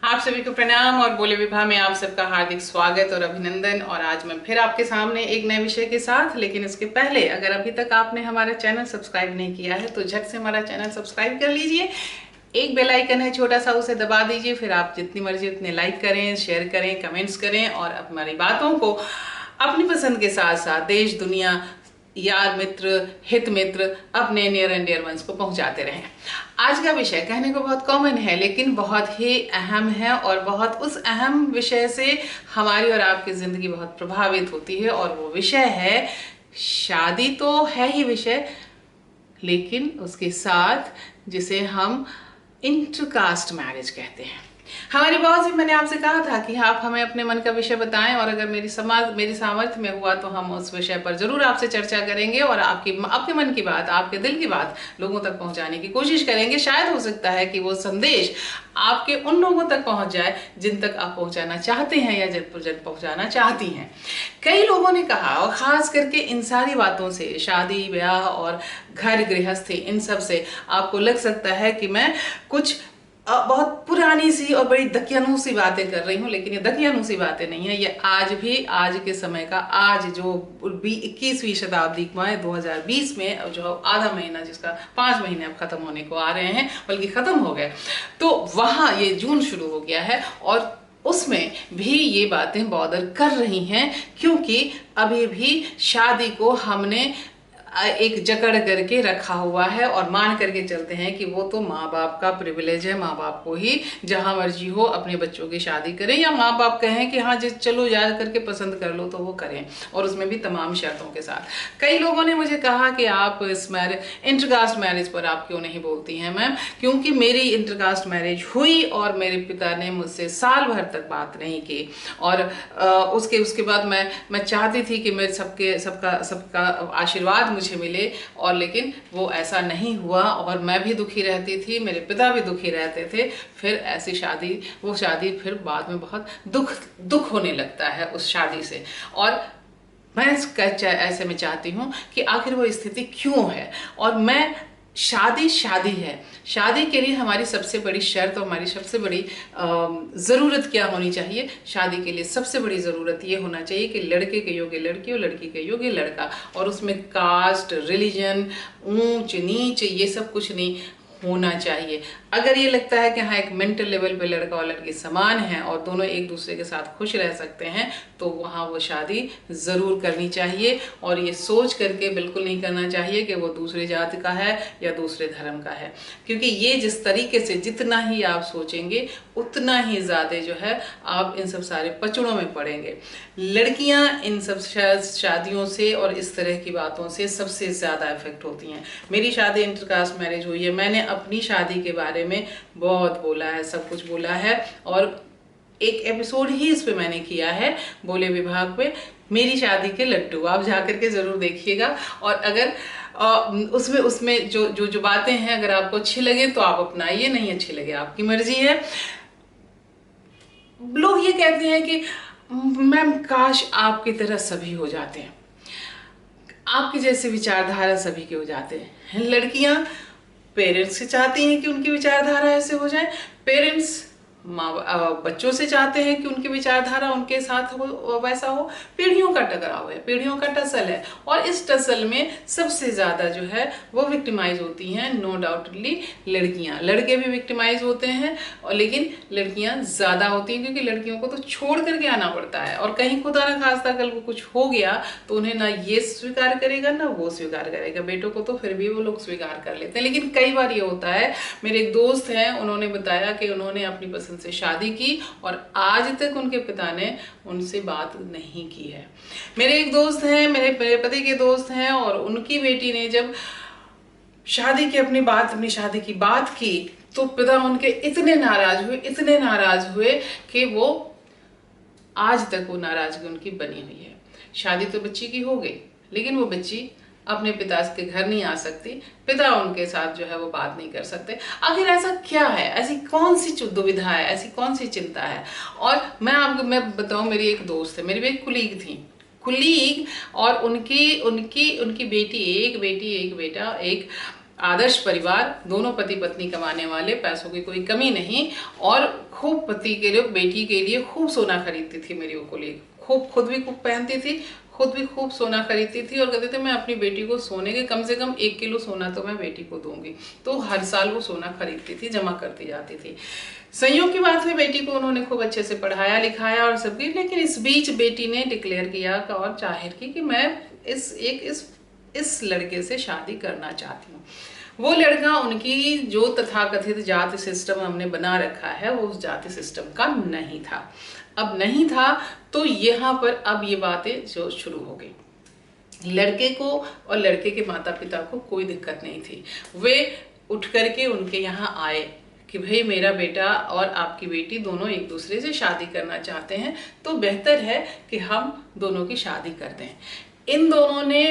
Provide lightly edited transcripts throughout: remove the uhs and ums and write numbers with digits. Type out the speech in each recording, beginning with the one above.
आप सभी को प्रणाम और बोले विभा में आप सबका हार्दिक स्वागत और अभिनंदन। और आज मैं फिर आपके सामने एक नए विषय के साथ, लेकिन इसके पहले अगर अभी तक आपने हमारा चैनल सब्सक्राइब नहीं किया है तो झट से हमारा चैनल सब्सक्राइब कर लीजिए। एक बेल आइकन है छोटा सा, उसे दबा दीजिए। फिर आप जितनी मर्जी उतने लाइक करें, शेयर करें, कमेंट्स करें और हमारी बातों को अपनी पसंद के साथ साथ देश दुनिया, यार मित्र, हित मित्र, अपने नियर एंड डियर वंस को पहुंचाते रहें। आज का विषय कहने को बहुत कॉमन है लेकिन बहुत ही अहम है और बहुत उस अहम विषय से हमारी और आपकी जिंदगी बहुत प्रभावित होती है। और वो विषय है शादी। तो है ही विषय, लेकिन उसके साथ जिसे हम इंटरकास्ट मैरिज कहते हैं। हमारी बहुत से मैंने आपसे कहा था कि आप हमें अपने मन का विषय बताएं और अगर मेरी सामर्थ्य में हुआ तो हम उस विषय पर जरूर आपसे चर्चा करेंगे और आपके मन की बात, आपके दिल की बात लोगों तक पहुंचाने की कोशिश करेंगे। शायद हो सकता है कि वो संदेश आपके उन लोगों तक पहुंच जाए जिन तक आप पहुंचाना चाहते हैं या जिन पहुंचाना चाहती हैं। कई लोगों ने कहा, और खास करके इन सारी बातों से, शादी ब्याह और घर गृहस्थी, इन सब से आपको लग सकता है कि मैं कुछ बहुत पुरानी सी और बड़ी दकियानूसी बातें कर रही हूँ, लेकिन ये दकियानूसी बातें नहीं है। ये आज भी, आज के समय का, आज जो 21वीं शताब्दी में 2020 में जो आधा महीना, जिसका 5 महीने अब खत्म होने को आ रहे हैं, बल्कि खत्म हो गए, तो वहाँ ये जून शुरू हो गया है और उसमें भी ये बातें बॉदर कर रही हैं, क्योंकि अभी भी शादी को हमने एक जकड़ करके रखा हुआ है और मान करके चलते हैं कि वो तो माँ बाप का प्रिविलेज है, माँ बाप को ही जहाँ मर्जी हो अपने बच्चों की शादी करें, या माँ बाप कहें कि हाँ जिस चलो जा करके पसंद कर लो तो वो करें, और उसमें भी तमाम शर्तों के साथ। कई लोगों ने मुझे कहा कि आप इस इंटरकास्ट मैरिज पर आप क्यों नहीं बोलती हैं मैम, क्योंकि मेरी इंटरकास्ट मैरिज हुई और मेरे पिता ने मुझसे साल भर तक बात नहीं की और उसके बाद मैं चाहती थी कि मेरे सबका आशीर्वाद मुझे मिले, और लेकिन वो ऐसा नहीं हुआ और मैं भी दुखी रहती थी, मेरे पिता भी दुखी रहते थे। फिर ऐसी वो शादी फिर बाद में बहुत दुख होने लगता है उस शादी से। और मैं ऐसे में चाहती हूँ कि आखिर वो स्थिति क्यों है। और मैं शादी है, शादी के लिए हमारी सबसे बड़ी शर्त और हमारी सबसे बड़ी ज़रूरत क्या होनी चाहिए? शादी के लिए सबसे बड़ी ज़रूरत ये होना चाहिए कि लड़के के योग्य लड़की और लड़की के योग्य लड़का, और उसमें कास्ट, रिलीजन, ऊंच नीच ये सब कुछ नहीं होना चाहिए। अगर ये लगता है कि हाँ एक मेंटल लेवल पे लड़का और लड़की समान हैं और दोनों एक दूसरे के साथ खुश रह सकते हैं, तो वहाँ वो शादी ज़रूर करनी चाहिए। और ये सोच करके बिल्कुल नहीं करना चाहिए कि वो दूसरे जाति का है या दूसरे धर्म का है, क्योंकि ये जिस तरीके से जितना ही आप सोचेंगे उतना ही ज़्यादा जो है आप इन सब सारे पचड़ों में पड़ेंगे। लड़कियाँ इन सब शादियों से और इस तरह की बातों से सबसे ज़्यादा इफेक्ट होती हैं। मेरी शादी इंटरकास्ट मैरिज हुई है, मैंने अपनी शादी के बारे में बहुत बोला है, सब कुछ बोला है, और एक एपिसोड ही इस पे मैंने किया है बोले विभाग पे, मेरी शादी के लड्डू, आप जाकर के जरूर देखिएगा। और अगर उसमें जो बातें हैं अगर आपको अच्छी लगे तो आप अपनाइए, नहीं अच्छी लगे आपकी मर्जी है। लोग ये कहते हैं कि मैम काश आपकी तरह सभी हो जाते हैं, आपकी जैसे विचारधारा सभी के हो जाते हैं। लड़कियां पेरेंट्स से चाहती हैं कि उनकी विचारधारा ऐसे हो जाए, पेरेंट्स बच्चों से चाहते हैं कि उनकी विचारधारा उनके साथ हो, वैसा हो। पीढ़ियों का टकराव है, पीढ़ियों का टसल है, और इस टसल में सबसे ज़्यादा जो है वो विक्टिमाइज होती हैं नो डाउटली लड़कियां। लड़के भी विक्टिमाइज होते हैं और लेकिन लड़कियां ज़्यादा होती हैं, क्योंकि लड़कियों को तो छोड़ करके आना पड़ता है, और कहीं खुदा ना खास्ता कल को कुछ हो गया तो उन्हें ना ये स्वीकार करेगा ना वो स्वीकार करेगा। बेटों को तो फिर भी वो लोग स्वीकार कर लेते हैं, लेकिन कई बार ये होता है। मेरे एक दोस्त हैं, उन्होंने बताया कि उन्होंने अपनी पसंद से शादी की और आज तक उनके पिता ने उनसे बात नहीं की है। मेरे एक दोस्त हैं, मेरे पति के दोस्त हैं, और उनकी बेटी ने जब शादी अपनी शादी की बात की तो पिता उनके इतने नाराज हुए कि वो आज तक वो नाराजगी उनकी बनी हुई है। शादी तो बच्ची की हो गई, लेकिन वो बच्ची अपने पिता के घर नहीं आ सकती, पिता उनके साथ जो है वो बात नहीं कर सकते। आखिर ऐसा क्या है, ऐसी कौन सी दुविधा है, ऐसी कौन सी चिंता है? और मैं बताऊं, मेरी एक दोस्त है, मेरी भी एक कुलीग, और उनकी बेटी, एक बेटा, एक आदर्श परिवार, दोनों पति पत्नी कमाने वाले, पैसों की कोई कमी नहीं, और खूब पति के लिए, बेटी के लिए खूब सोना खरीदती थी मेरी को लिए, खूब, खुद भी खूब पहनती थी, खुद भी खूब सोना खरीदती थी, और कहते थे मैं अपनी बेटी को सोने के कम से कम 1 किलो सोना तो मैं बेटी को दूंगी। तो हर साल वो सोना खरीदती थी, जमा करती जाती थी। संयोग की बात है, बेटी को उन्होंने खूब अच्छे से पढ़ाया लिखाया और सब कुछ, लेकिन इस बीच बेटी ने डिक्लेयर किया और जाहिर की कि मैं इस लड़के से शादी करना चाहती हूँ। वो लड़का उनकी जो तथाकथित जाति सिस्टम हमने बना रखा है वो उस जाति सिस्टम का नहीं था। अब नहीं था तो यहाँ पर अब ये बातें जो शुरू हो गई। लड़के को और लड़के के माता पिता को कोई दिक्कत नहीं थी। वे उठ करके उनके यहाँ आए कि भाई मेरा बेटा और आपकी बेटी दोनों एक दूसरे से शादी करना चाहते हैं, तो बेहतर है कि हम दोनों की शादी कर दें। इन दोनों ने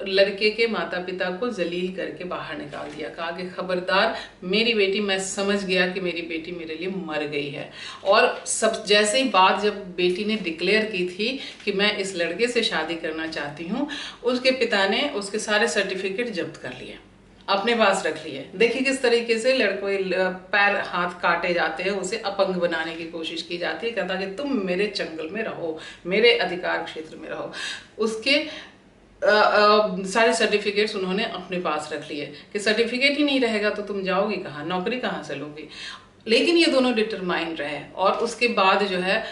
लड़के के माता पिता को जलील करके बाहर निकाल दिया, कहा कि खबरदार मेरी बेटी, मैं समझ गया कि मेरी बेटी मेरे लिए मर गई है। और सब जैसे ही बात जब बेटी ने डिक्लेयर की थी कि मैं इस लड़के से शादी करना चाहती हूँ, उसके पिता ने उसके सारे सर्टिफिकेट जब्त कर लिए, अपने पास रख लिए। देखिए किस तरीके से लड़कों पैर हाथ काटे जाते हैं, उसे अपंग बनाने की कोशिश की जाती है, कहता कि तुम मेरे जंगल में रहो, मेरे अधिकार क्षेत्र में रहो। उसके सारे सर्टिफिकेट्स उन्होंने अपने पास रख लिए कि सर्टिफिकेट ही नहीं रहेगा तो तुम जाओगी कहाँ, नौकरी कहाँ से लोगी। लेकिन ये दोनों डिटरमाइंड रहे, और उसके बाद जो है,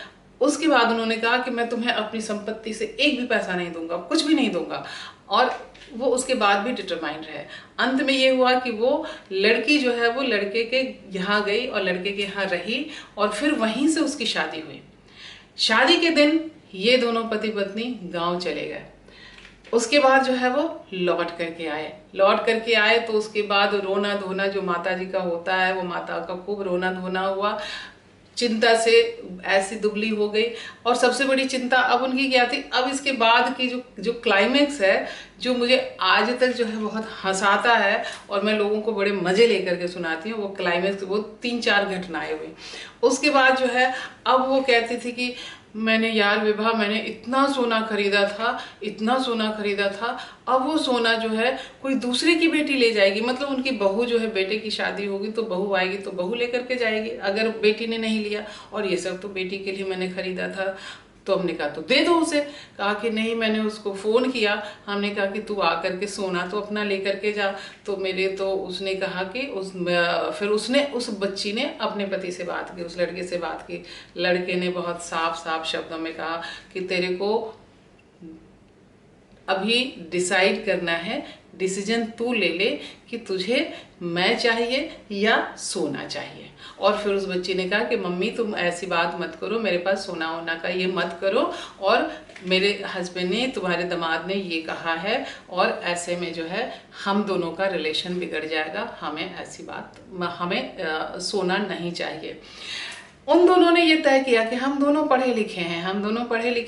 उसके बाद उन्होंने कहा कि मैं तुम्हें अपनी संपत्ति से एक भी पैसा नहीं दूंगा, कुछ भी नहीं दूंगा। और वो उसके बाद भी डिटरमाइंड रहे। अंत में ये हुआ कि वो लड़की जो है वो लड़के के यहाँ गई और लड़के के यहाँ रही, और फिर वहीं से उसकी शादी हुई। शादी के दिन ये दोनों पति पत्नी गांव चले गए। उसके बाद जो है वो लौट करके आए तो उसके बाद रोना धोना जो माता जी का होता है, वो माता का खूब रोना धोना हुआ, चिंता से ऐसी दुबली हो गई। और सबसे बड़ी चिंता अब उनकी क्या थी, अब इसके बाद की जो क्लाइमेक्स है, जो मुझे आज तक जो है बहुत हंसाता है और मैं लोगों को बड़े मजे लेकर के सुनाती हूँ, वो क्लाइमेक्स, वो 3-4 घटनाएं हुई। उसके बाद जो है अब वो कहती थी कि मैंने यार विभा, मैंने इतना सोना खरीदा था, इतना सोना खरीदा था, अब वो सोना जो है कोई दूसरे की बेटी ले जाएगी। मतलब उनकी बहू जो है, बेटे की शादी होगी तो बहू आएगी तो बहू लेकर के जाएगी, अगर बेटी ने नहीं लिया। और ये सब तो बेटी के लिए मैंने खरीदा था। तो हमने कहा तो दे दो उसे। कहा कि नहीं, मैंने उसको फ़ोन किया, हमने कहा कि तू आ करके सोना तो अपना लेकर के जा। तो उसने कहा कि फिर उसने, उस बच्ची ने अपने पति से बात की, उस लड़के से बात की। लड़के ने बहुत साफ साफ शब्दों में कहा कि तेरे को अभी डिसाइड करना है, डिसीजन तू ले ले कि तुझे मैं चाहिए या सोना चाहिए। और फिर उस बच्ची ने कहा कि मम्मी तुम ऐसी बात मत करो, मेरे पास सोना वोना का ये मत करो, और मेरे हस्बैंड ने, तुम्हारे दामाद ने ये कहा है, और ऐसे में जो है हम दोनों का रिलेशन बिगड़ जाएगा, हमें ऐसी बात, हमें सोना नहीं चाहिए। उन दोनों ने ये तय किया कि हम दोनों पढ़े लिखे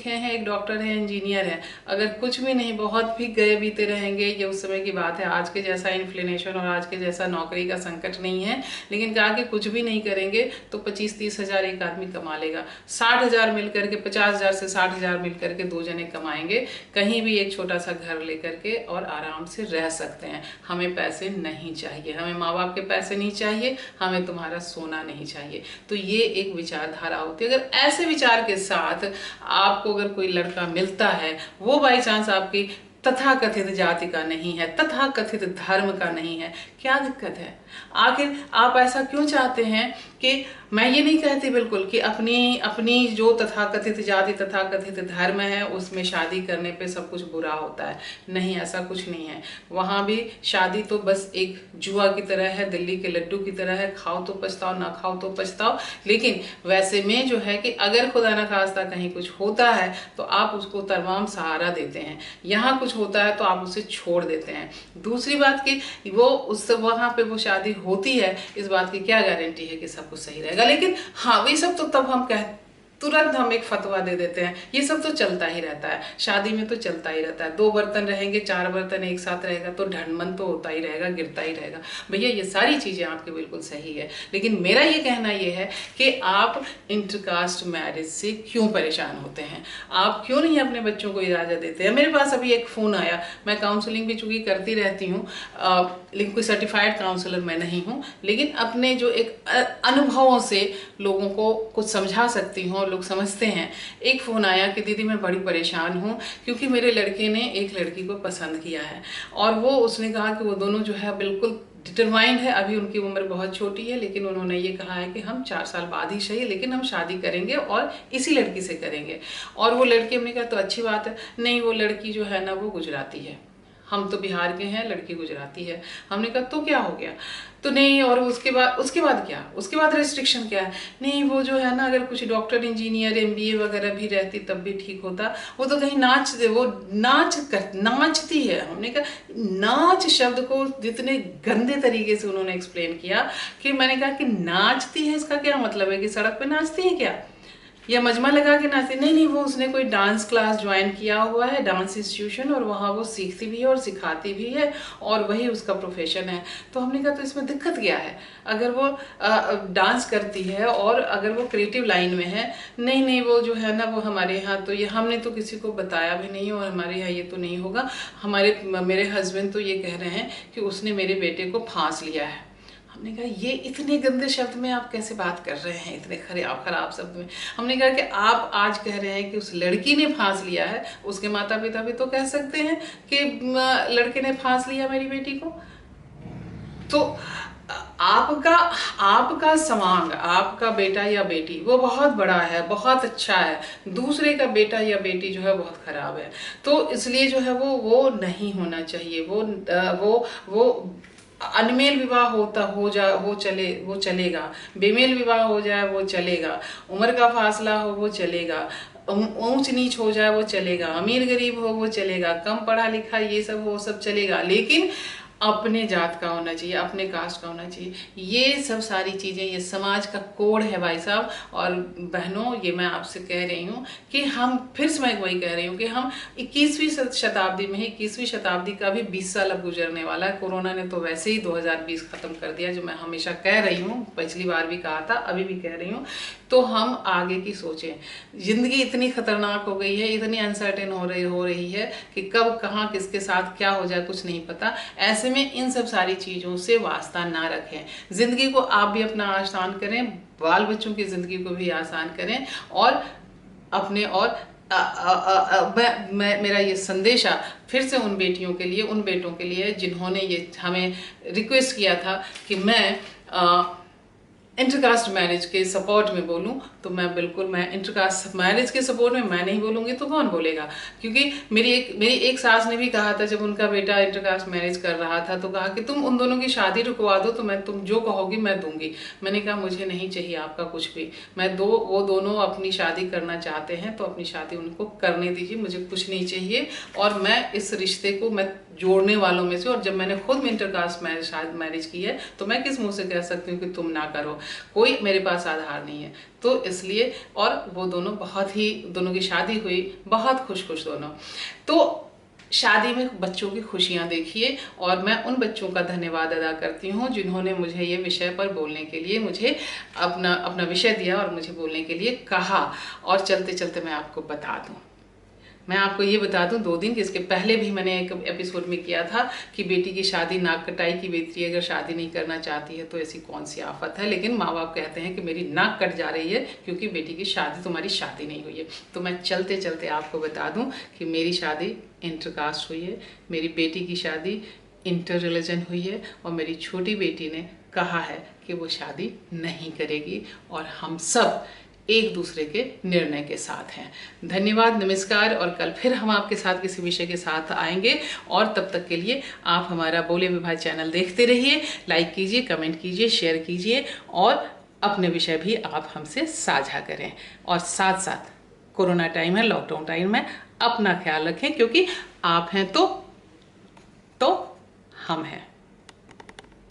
हैं, एक डॉक्टर है, इंजीनियर है, अगर कुछ भी नहीं, बहुत भी गए बीते रहेंगे, ये उस समय की बात है, आज के जैसा इन्फ्लेशन और आज के जैसा नौकरी का संकट नहीं है, लेकिन कहा कि कुछ भी नहीं करेंगे तो 25-30 हज़ार एक आदमी कमा लेगा, 60 हज़ार मिल करके, 50 हज़ार से 60 हज़ार मिल करके 2 जने कमाएंगे, कहीं भी एक छोटा सा घर लेकर के और आराम से रह सकते हैं। हमें पैसे नहीं चाहिए, हमें माँ बाप के पैसे नहीं चाहिए, हमें तुम्हारा सोना नहीं चाहिए। तो ये एक विचारधारा होती है। अगर ऐसे विचार के साथ आपको अगर कोई लड़का मिलता है, वो बाई चांस आपकी तथाकथित जाति का नहीं है, तथाकथित धर्म का नहीं है, क्या दिक्कत है? आखिर आप ऐसा क्यों चाहते हैं कि, मैं ये नहीं कहती बिल्कुल कि अपनी जो तथाकथित जाति, तथाकथित धर्म है, उसमें शादी करने पे सब कुछ बुरा होता है, नहीं, ऐसा कुछ नहीं है। वहाँ भी शादी तो बस एक जुआ की तरह है, दिल्ली के लड्डू की तरह है, खाओ तो पछताओ, ना खाओ तो पछताओ। लेकिन वैसे में जो है कि अगर खुदा न खास्ता कहीं कुछ होता है तो आप उसको तमाम सहारा देते हैं, यहाँ कुछ होता है तो आप उसे छोड़ देते हैं। दूसरी बात कि वो उस वहाँ पे वो शादी होती है, इस बात की क्या गारंटी है कि सब कुछ सही रहेगा? लेकिन हाँ, वही सब तो तब हम तुरंत हम एक फतवा दे देते हैं। ये सब तो चलता ही रहता है, शादी में तो चलता ही रहता है। 2 बर्तन रहेंगे, 4 बर्तन एक साथ रहेगा तो ढनमन तो होता ही रहेगा, गिरता ही रहेगा। भैया ये सारी चीज़ें आपकी बिल्कुल सही है, लेकिन मेरा ये कहना ये है कि आप इंटरकास्ट मैरिज से क्यों परेशान होते हैं, आप क्यों नहीं अपने बच्चों को इजाज़त देते हैं। मेरे पास अभी एक फ़ोन आया, मैं काउंसलिंग भी चूँकि करती रहती हूँ, लेकिन कोई सर्टिफाइड काउंसलर मैं नहीं हूँ, लेकिन अपने जो एक अनुभवों से लोगों को कुछ समझा सकती हूँ और लोग समझते हैं। एक फ़ोन आया कि दीदी मैं बड़ी परेशान हूँ क्योंकि मेरे लड़के ने एक लड़की को पसंद किया है, और वो उसने कहा कि वो दोनों जो है बिल्कुल डिटरमाइंड है। अभी उनकी उम्र बहुत छोटी है, लेकिन उन्होंने ये कहा है कि हम 4 साल बाद ही सही, लेकिन हम शादी करेंगे और इसी लड़की से करेंगे। और वो लड़की, हमने कहा तो अच्छी बात है। नहीं, वो लड़की जो है ना वो गुजराती है, हम तो बिहार के हैं, लड़की गुजराती है। हमने कहा तो क्या हो गया, तो नहीं, और उसके बाद क्या, उसके बाद रेस्ट्रिक्शन क्या है, नहीं वो जो है ना अगर कुछ डॉक्टर, इंजीनियर, MBA वगैरह भी रहती तब भी ठीक होता, वो तो कहीं नाचती है। हमने कहा नाच शब्द को जितने गंदे तरीके से उन्होंने एक्सप्लेन किया कि मैंने कहा कि नाचती है, इसका क्या मतलब है कि सड़क पे नाचती है क्या, या मजमा लगा के नाचती? नहीं, वो उसने कोई डांस क्लास ज्वाइन किया हुआ है, डांस इंस्टीट्यूशन, और वहाँ वो सीखती भी है और सिखाती भी है और वही उसका प्रोफेशन है। तो हमने कहा तो इसमें दिक्कत क्या है, अगर वो डांस करती है और अगर वो क्रिएटिव लाइन में है। नहीं, वो जो है ना वो हमारे यहाँ तो ये हमने तो किसी को बताया भी नहीं और हमारे यहाँ ये तो नहीं होगा। मेरे हस्बैंड तो ये कह रहे हैं कि उसने मेरे बेटे को फांस लिया है। हमने कहा ये इतने गंदे शब्द में आप कैसे बात कर रहे हैं, इतने खराब शब्द में। हमने कहा कि आप आज कह रहे हैं कि उस लड़की ने फांस लिया है, उसके माता पिता भी तो कह सकते हैं कि लड़के ने फांस लिया मेरी बेटी को। तो आपका समांग, आपका बेटा या बेटी वो बहुत बड़ा है, बहुत अच्छा है, दूसरे का बेटा या बेटी जो है बहुत खराब है। तो इसलिए जो है वो नहीं होना चाहिए। वो अनमेल विवाह वो चलेगा, बेमेल विवाह हो जाए वो चलेगा, उम्र का फासला हो वो चलेगा, ऊंच नीच हो जाए वो चलेगा, अमीर गरीब हो वो चलेगा, कम पढ़ा लिखा ये सब वो सब चलेगा, लेकिन अपने जात का होना चाहिए, अपने कास्ट का होना चाहिए। ये सब सारी चीज़ें, ये समाज का कोड है भाई साहब और बहनों। ये मैं आपसे कह रही हूँ कि हम फिर से मैं वही कह रही हूँ कि हम 21वीं शताब्दी में ही, 21वीं शताब्दी का भी 20 साल अब गुजरने वाला है। कोरोना ने तो वैसे ही 2020 ख़त्म कर दिया, जो मैं हमेशा कह रही हूँ, पिछली बार भी कहा था, अभी भी कह रही हूँ। तो हम आगे की सोचें। ज़िंदगी इतनी खतरनाक हो गई है, इतनी अनसर्टेन हो रही है कि कब कहाँ किसके साथ क्या हो जाए कुछ नहीं पता। ऐसे में इन सब सारी चीज़ों से वास्ता ना रखें। ज़िंदगी को आप भी अपना आसान करें, बाल बच्चों की ज़िंदगी को भी आसान करें, और अपने और मेरा ये संदेशा फिर से उन बेटियों के लिए, उन बेटों के लिए जिन्होंने ये हमें रिक्वेस्ट किया था कि मैं इंटरकास्ट मैरिज के सपोर्ट में बोलूं, तो मैं इंटरकास्ट मैरिज के सपोर्ट में मैं नहीं बोलूँगी तो कौन बोलेगा। क्योंकि मेरी एक सास ने भी कहा था, जब उनका बेटा इंटरकास्ट मैरिज कर रहा था तो कहा कि तुम उन दोनों की शादी रुकवा दो तो तुम जो कहोगी मैं दूंगी। मैंने कहा मुझे नहीं चाहिए आपका कुछ भी, वो दोनों अपनी शादी करना चाहते हैं तो अपनी शादी उनको करने दीजिए, मुझे कुछ नहीं चाहिए। और मैं इस रिश्ते को मैं जोड़ने वालों में से, और जब मैंने खुद इंटरकास्ट मैरिज की है तो मैं किस मुंह से कह सकती हूँ कि तुम ना करो, कोई मेरे पास आधार नहीं है। तो इसलिए, और वो दोनों की शादी हुई, बहुत खुश दोनों। तो शादी में बच्चों की खुशियां देखिए, और मैं उन बच्चों का धन्यवाद अदा करती हूँ जिन्होंने मुझे ये विषय पर बोलने के लिए मुझे अपना विषय दिया और मुझे बोलने के लिए कहा। और चलते चलते मैं आपको ये बता दूं 2 दिन कि इसके पहले भी मैंने एक एपिसोड में किया था कि बेटी की शादी नाक कटाई की बेटी अगर शादी नहीं करना चाहती है तो ऐसी कौन सी आफत है। लेकिन माँ बाप कहते हैं कि मेरी नाक कट जा रही है क्योंकि बेटी की शादी, तुम्हारी शादी नहीं हुई है। तो मैं चलते चलते आपको बता दूं कि मेरी शादी इंटरकास्ट हुई है, मेरी बेटी की शादी इंटर रिलीजन हुई है, और मेरी छोटी बेटी ने कहा है कि वो शादी नहीं करेगी, और हम सब एक दूसरे के निर्णय के साथ हैं। धन्यवाद, नमस्कार, और कल फिर हम आपके साथ किसी विषय के साथ आएंगे। और तब तक के लिए आप हमारा बोले विभाग चैनल देखते रहिए, लाइक कीजिए, कमेंट कीजिए, शेयर कीजिए, और अपने विषय भी आप हमसे साझा करें। और साथ साथ कोरोना टाइम है, लॉकडाउन टाइम है, अपना ख्याल रखें, क्योंकि आप हैं तो हम हैं।